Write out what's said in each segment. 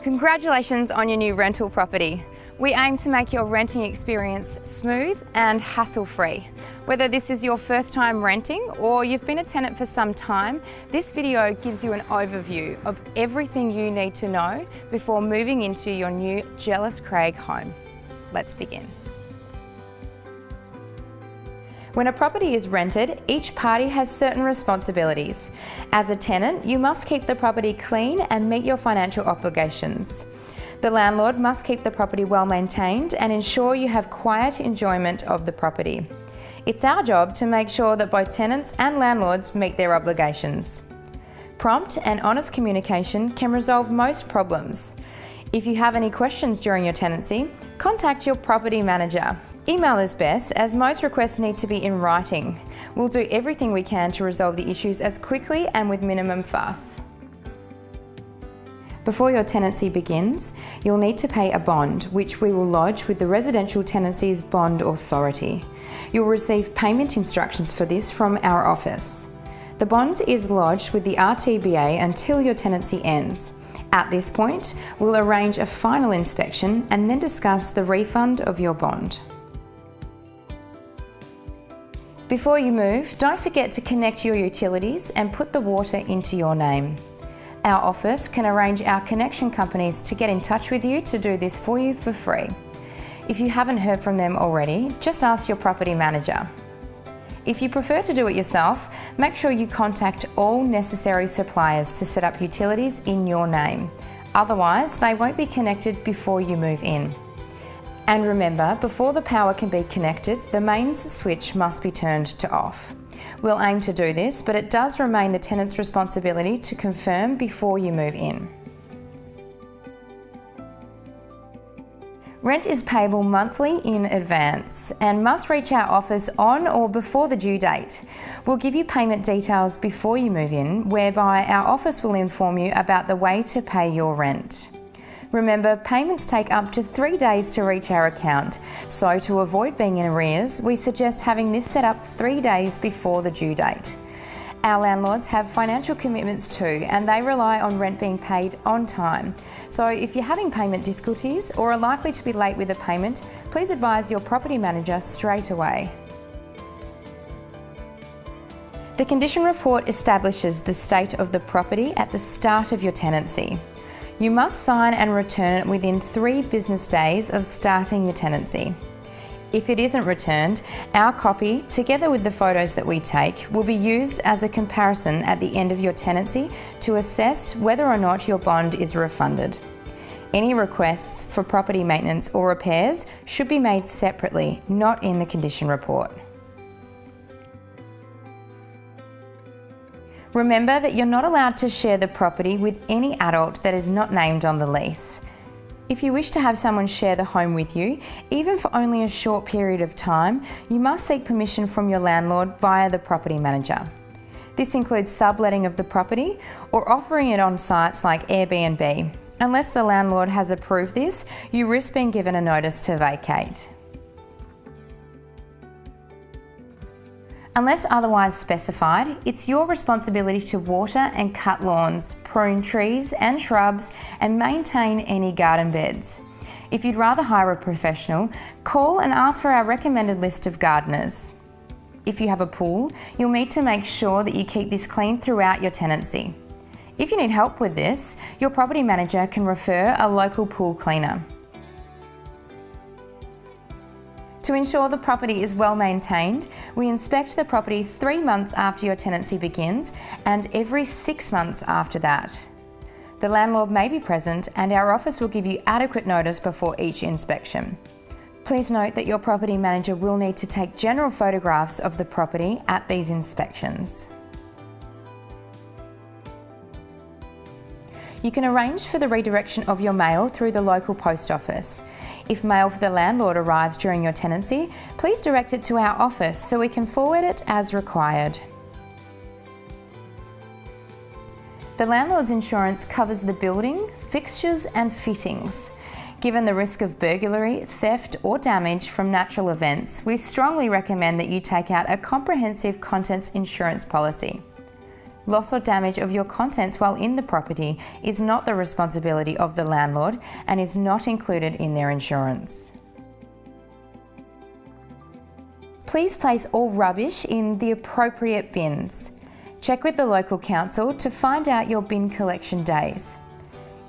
Congratulations on your new rental property. We aim to make your renting experience smooth and hassle-free. Whether this is your first time renting or you've been a tenant for some time, this video gives you an overview of everything you need to know before moving into your new Jellis Craig home. Let's begin. When a property is rented, each party has certain responsibilities. As a tenant, you must keep the property clean and meet your financial obligations. The landlord must keep the property well maintained and ensure you have quiet enjoyment of the property. It's our job to make sure that both tenants and landlords meet their obligations. Prompt and honest communication can resolve most problems. If you have any questions during your tenancy, contact your property manager. Email is best, as most requests need to be in writing. We'll do everything we can to resolve the issues as quickly and with minimum fuss. Before your tenancy begins, you'll need to pay a bond, which we will lodge with the Residential Tenancies Bond Authority. You'll receive payment instructions for this from our office. The bond is lodged with the RTBA until your tenancy ends. At this point, we'll arrange a final inspection and then discuss the refund of your bond. Before you move, don't forget to connect your utilities and put the water into your name. Our office can arrange our connection companies to get in touch with you to do this for you for free. If you haven't heard from them already, just ask your property manager. If you prefer to do it yourself, make sure you contact all necessary suppliers to set up utilities in your name. Otherwise, they won't be connected before you move in. And remember, before the power can be connected, the mains switch must be turned to off. We'll aim to do this, but it does remain the tenant's responsibility to confirm before you move in. Rent is payable monthly in advance and must reach our office on or before the due date. We'll give you payment details before you move in, whereby our office will inform you about the way to pay your rent. Remember, payments take up to 3 days to reach our account, so to avoid being in arrears, we suggest having this set up 3 days before the due date. Our landlords have financial commitments too, and they rely on rent being paid on time. So if you're having payment difficulties or are likely to be late with a payment, please advise your property manager straight away. The condition report establishes the state of the property at the start of your tenancy. You must sign and return it within 3 business days of starting your tenancy. If it isn't returned, our copy, together with the photos that we take, will be used as a comparison at the end of your tenancy to assess whether or not your bond is refunded. Any requests for property maintenance or repairs should be made separately, not in the condition report. Remember that you're not allowed to share the property with any adult that is not named on the lease. If you wish to have someone share the home with you, even for only a short period of time, you must seek permission from your landlord via the property manager. This includes subletting of the property or offering it on sites like Airbnb. Unless the landlord has approved this, you risk being given a notice to vacate. Unless otherwise specified, it's your responsibility to water and cut lawns, prune trees and shrubs, and maintain any garden beds. If you'd rather hire a professional, call and ask for our recommended list of gardeners. If you have a pool, you'll need to make sure that you keep this clean throughout your tenancy. If you need help with this, your property manager can refer a local pool cleaner. To ensure the property is well maintained, we inspect the property 3 months after your tenancy begins and every 6 months after that. The landlord may be present and our office will give you adequate notice before each inspection. Please note that your property manager will need to take general photographs of the property at these inspections. You can arrange for the redirection of your mail through the local post office. If mail for the landlord arrives during your tenancy, please direct it to our office so we can forward it as required. The landlord's insurance covers the building, fixtures and fittings. Given the risk of burglary, theft or damage from natural events, we strongly recommend that you take out a comprehensive contents insurance policy. Loss or damage of your contents while in the property is not the responsibility of the landlord and is not included in their insurance. Please place all rubbish in the appropriate bins. Check with the local council to find out your bin collection days.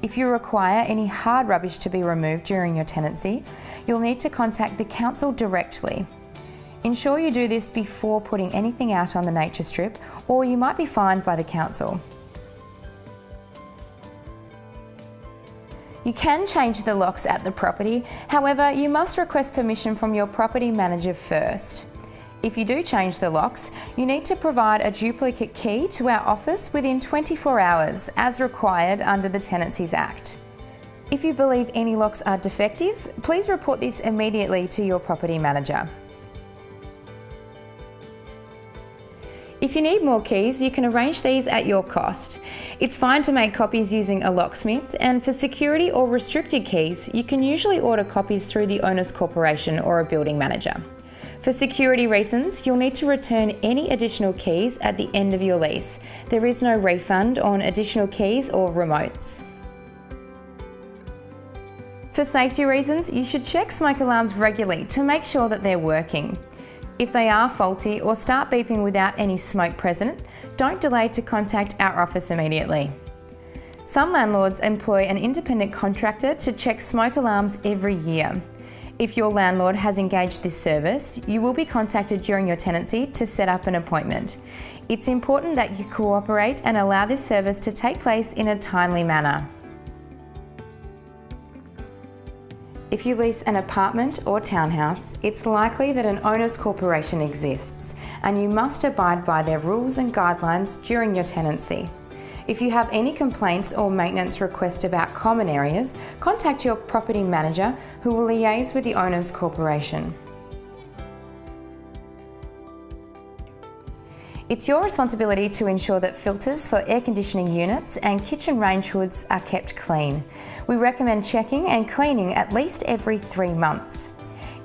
If you require any hard rubbish to be removed during your tenancy, you'll need to contact the council directly. Ensure you do this before putting anything out on the nature strip, or you might be fined by the council. You can change the locks at the property, however, you must request permission from your property manager first. If you do change the locks, you need to provide a duplicate key to our office within 24 hours, as required under the Tenancies Act. If you believe any locks are defective, please report this immediately to your property manager. If you need more keys, you can arrange these at your cost. It's fine to make copies using a locksmith, and for security or restricted keys, you can usually order copies through the owner's corporation or a building manager. For security reasons, you'll need to return any additional keys at the end of your lease. There is no refund on additional keys or remotes. For safety reasons, you should check smoke alarms regularly to make sure that they're working. If they are faulty or start beeping without any smoke present, don't delay to contact our office immediately. Some landlords employ an independent contractor to check smoke alarms every year. If your landlord has engaged this service, you will be contacted during your tenancy to set up an appointment. It's important that you cooperate and allow this service to take place in a timely manner. If you lease an apartment or townhouse, it's likely that an owner's corporation exists, and you must abide by their rules and guidelines during your tenancy. If you have any complaints or maintenance requests about common areas, contact your property manager, who will liaise with the owner's corporation. It's your responsibility to ensure that filters for air conditioning units and kitchen range hoods are kept clean. We recommend checking and cleaning at least every 3 months.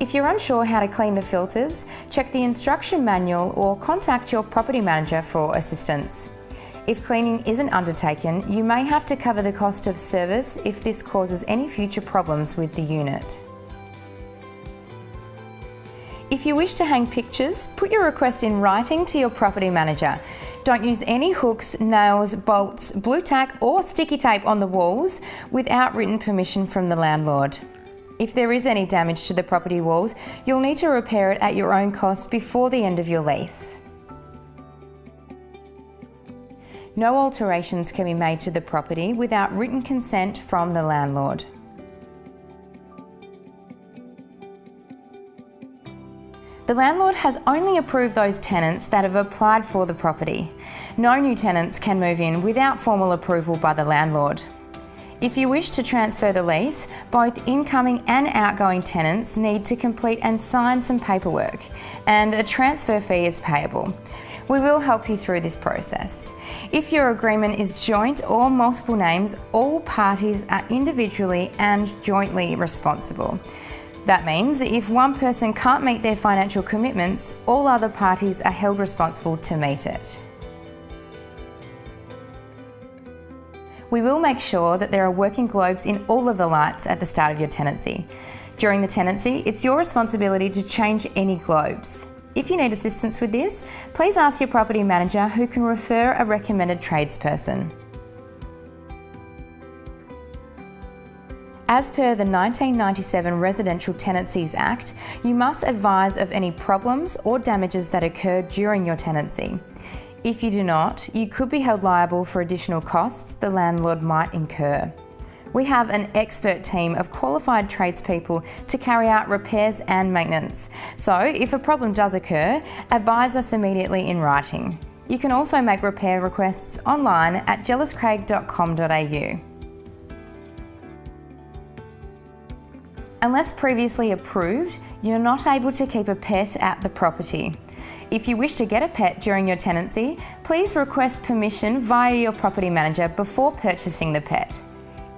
If you're unsure how to clean the filters, check the instruction manual or contact your property manager for assistance. If cleaning isn't undertaken, you may have to cover the cost of service if this causes any future problems with the unit. If you wish to hang pictures, put your request in writing to your property manager. Don't use any hooks, nails, bolts, blue tack or sticky tape on the walls without written permission from the landlord. If there is any damage to the property walls, you'll need to repair it at your own cost before the end of your lease. No alterations can be made to the property without written consent from the landlord. The landlord has only approved those tenants that have applied for the property. No new tenants can move in without formal approval by the landlord. If you wish to transfer the lease, both incoming and outgoing tenants need to complete and sign some paperwork, and a transfer fee is payable. We will help you through this process. If your agreement is joint or multiple names, all parties are individually and jointly responsible. That means if one person can't meet their financial commitments, all other parties are held responsible to meet it. We will make sure that there are working globes in all of the lights at the start of your tenancy. During the tenancy, it's your responsibility to change any globes. If you need assistance with this, please ask your property manager, who can refer a recommended tradesperson. As per the 1997 Residential Tenancies Act, you must advise of any problems or damages that occur during your tenancy. If you do not, you could be held liable for additional costs the landlord might incur. We have an expert team of qualified tradespeople to carry out repairs and maintenance. So if a problem does occur, advise us immediately in writing. You can also make repair requests online at jelliscraig.com.au. Unless previously approved, you're not able to keep a pet at the property. If you wish to get a pet during your tenancy, please request permission via your property manager before purchasing the pet.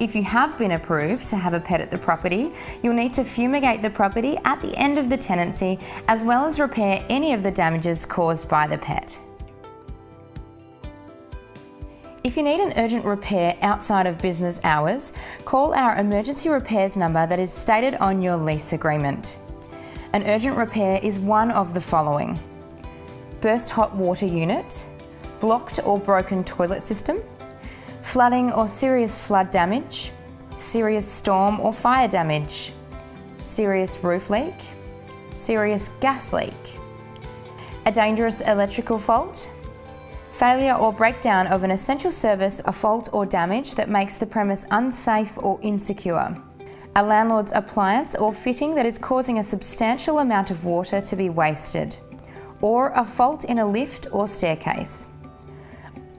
If you have been approved to have a pet at the property, you'll need to fumigate the property at the end of the tenancy, as well as repair any of the damages caused by the pet. If you need an urgent repair outside of business hours, call our emergency repairs number that is stated on your lease agreement. An urgent repair is one of the following: burst hot water unit, blocked or broken toilet system, flooding or serious flood damage, serious storm or fire damage, serious roof leak, serious gas leak, a dangerous electrical fault, failure or breakdown of an essential service, a fault or damage that makes the premise unsafe or insecure, a landlord's appliance or fitting that is causing a substantial amount of water to be wasted, or a fault in a lift or staircase.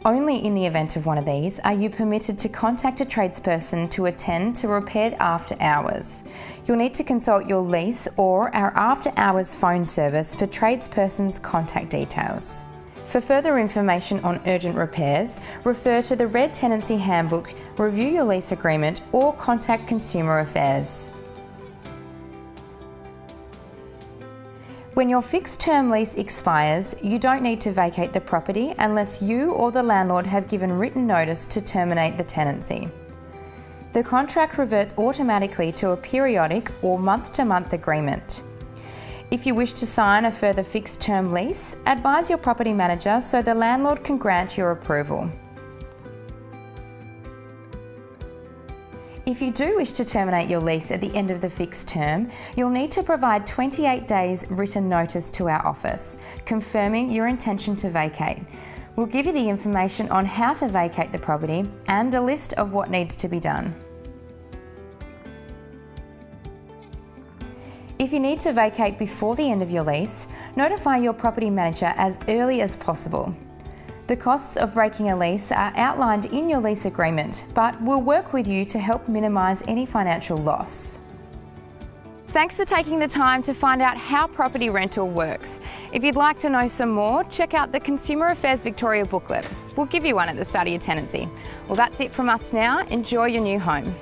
Only in the event of one of these are you permitted to contact a tradesperson to attend to repair after hours. You'll need to consult your lease or our after hours phone service for tradesperson's contact details. For further information on urgent repairs, refer to the Red Tenancy Handbook, review your lease agreement, or contact Consumer Affairs. When your fixed term lease expires, you don't need to vacate the property unless you or the landlord have given written notice to terminate the tenancy. The contract reverts automatically to a periodic or month-to-month agreement. If you wish to sign a further fixed term lease, advise your property manager so the landlord can grant your approval. If you do wish to terminate your lease at the end of the fixed term, you'll need to provide 28 days written notice to our office, confirming your intention to vacate. We'll give you the information on how to vacate the property and a list of what needs to be done. If you need to vacate before the end of your lease, notify your property manager as early as possible. The costs of breaking a lease are outlined in your lease agreement, but we'll work with you to help minimise any financial loss. Thanks for taking the time to find out how property rental works. If you'd like to know some more, check out the Consumer Affairs Victoria booklet. We'll give you one at the start of your tenancy. Well, that's it from us now. Enjoy your new home.